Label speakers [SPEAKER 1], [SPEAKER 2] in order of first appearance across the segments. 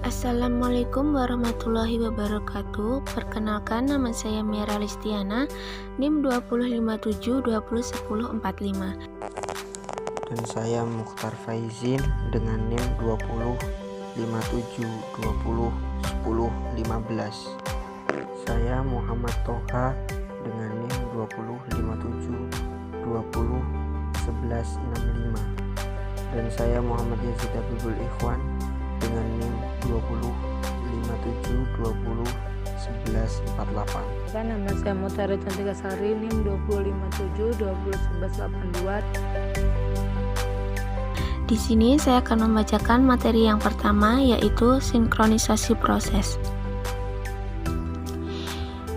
[SPEAKER 1] Assalamualaikum warahmatullahi wabarakatuh. Perkenalkan, nama saya Mira Listiana, NIM 2057201045.
[SPEAKER 2] Dan saya Mukhtar Faizin dengan NIM 2057201015. Saya Muhammad Toha dengan NIM 2057201165. Dan saya Muhammad Yazid Habibul Ikhwan dengan NIM 2057201148.
[SPEAKER 3] Nama saya Mutara Cantika Sari, NIM 2057201182.
[SPEAKER 1] Di sini saya akan membacakan materi yang pertama, yaitu sinkronisasi proses.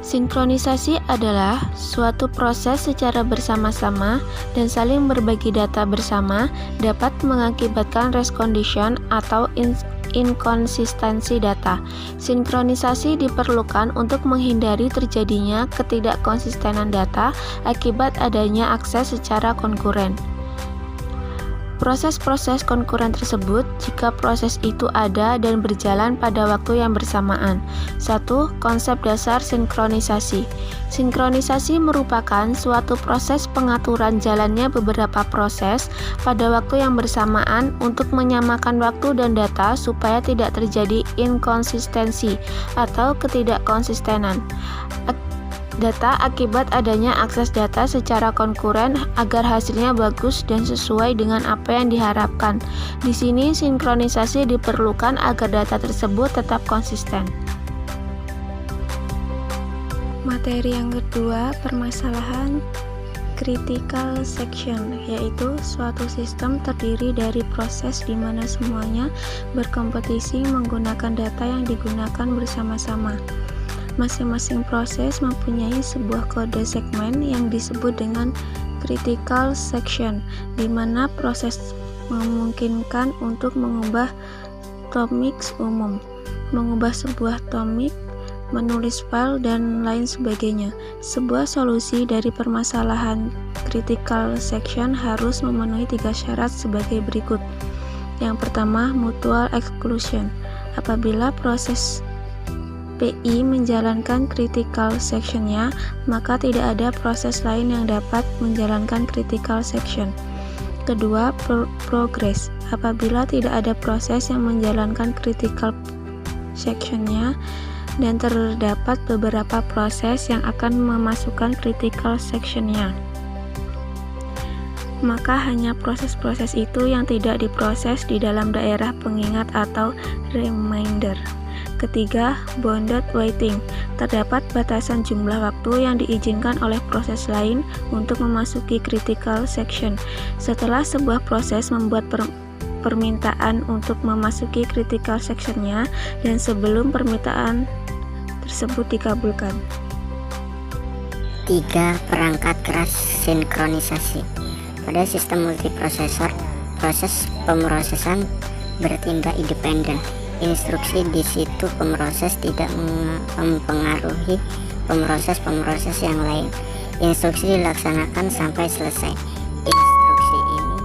[SPEAKER 1] Sinkronisasi adalah suatu proses secara bersama-sama dan saling berbagi data bersama dapat mengakibatkan race condition atau inkonsistensi data. Sinkronisasi diperlukan untuk menghindari terjadinya ketidakkonsistenan data akibat adanya akses secara konkuren. Proses-proses konkuren tersebut jika proses itu ada dan berjalan pada waktu yang bersamaan. 1. Konsep dasar sinkronisasi. Sinkronisasi merupakan suatu proses pengaturan jalannya beberapa proses pada waktu yang bersamaan untuk menyamakan waktu dan data supaya tidak terjadi inkonsistensi atau ketidakkonsistenan data akibat adanya akses data secara konkuren agar hasilnya bagus dan sesuai dengan apa yang diharapkan. Di sini sinkronisasi diperlukan agar data tersebut tetap konsisten. Materi yang kedua, permasalahan critical section, yaitu suatu sistem terdiri dari proses di mana semuanya berkompetisi menggunakan data yang digunakan bersama-sama. Masing-masing proses mempunyai sebuah kode segmen yang disebut dengan critical section, di mana proses memungkinkan untuk mengubah tomik umum, mengubah sebuah tomik, menulis file, dan lain sebagainya. Sebuah solusi dari permasalahan critical section harus memenuhi 3 syarat sebagai berikut. Yang pertama, mutual exclusion. Apabila proses PI menjalankan critical section-nya, maka tidak ada proses lain yang dapat menjalankan critical section. Kedua, progress. Apabila tidak ada proses yang menjalankan critical section-nya dan terdapat beberapa proses yang akan memasukkan critical section-nya, maka hanya proses-proses itu yang tidak diproses di dalam daerah pengingat atau reminder. Ketiga, bounded waiting. Terdapat batasan jumlah waktu yang diizinkan oleh proses lain untuk memasuki critical section. Setelah sebuah proses membuat permintaan untuk memasuki critical section-nya dan sebelum permintaan tersebut dikabulkan.
[SPEAKER 4] 3. Perangkat keras sinkronisasi. Pada sistem multiprosesor, proses pemrosesan bertindak independen. Instruksi di situ pemroses tidak mempengaruhi pemroses yang lain. Instruksi dilaksanakan sampai selesai. Instruksi ini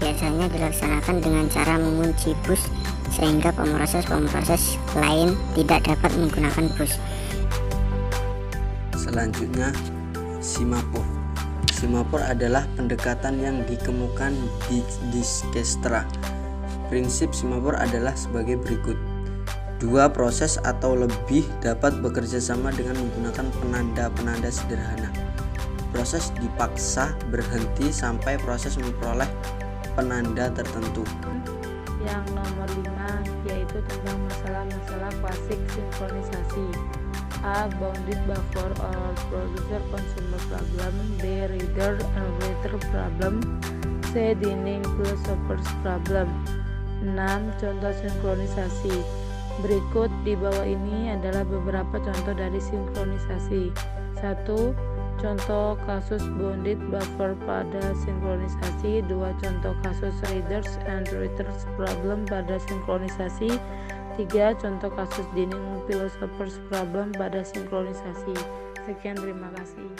[SPEAKER 4] biasanya dilaksanakan dengan cara mengunci bus sehingga pemroses lain tidak dapat menggunakan bus.
[SPEAKER 2] Selanjutnya, Semaphore. Semaphore adalah pendekatan yang dikemukakan di Dijkstra. Prinsip Semaphore adalah sebagai berikut. 2 proses atau lebih dapat bekerja sama dengan menggunakan penanda-penanda sederhana. Proses dipaksa berhenti sampai proses memperoleh penanda tertentu.
[SPEAKER 3] Yang nomor 5, yaitu tentang masalah-masalah klasik sinkronisasi. A. Bounded buffer or producer-consumer problem. B. Reader and writer problem. C. Dining philosopher's problem. 6. Contoh sinkronisasi. Berikut di bawah ini adalah beberapa contoh dari sinkronisasi. 1. Contoh kasus bounded buffer pada sinkronisasi. 2. Contoh kasus readers and writers problem pada sinkronisasi. 3. Contoh kasus dining philosopher's problem pada sinkronisasi. Sekian, terima kasih.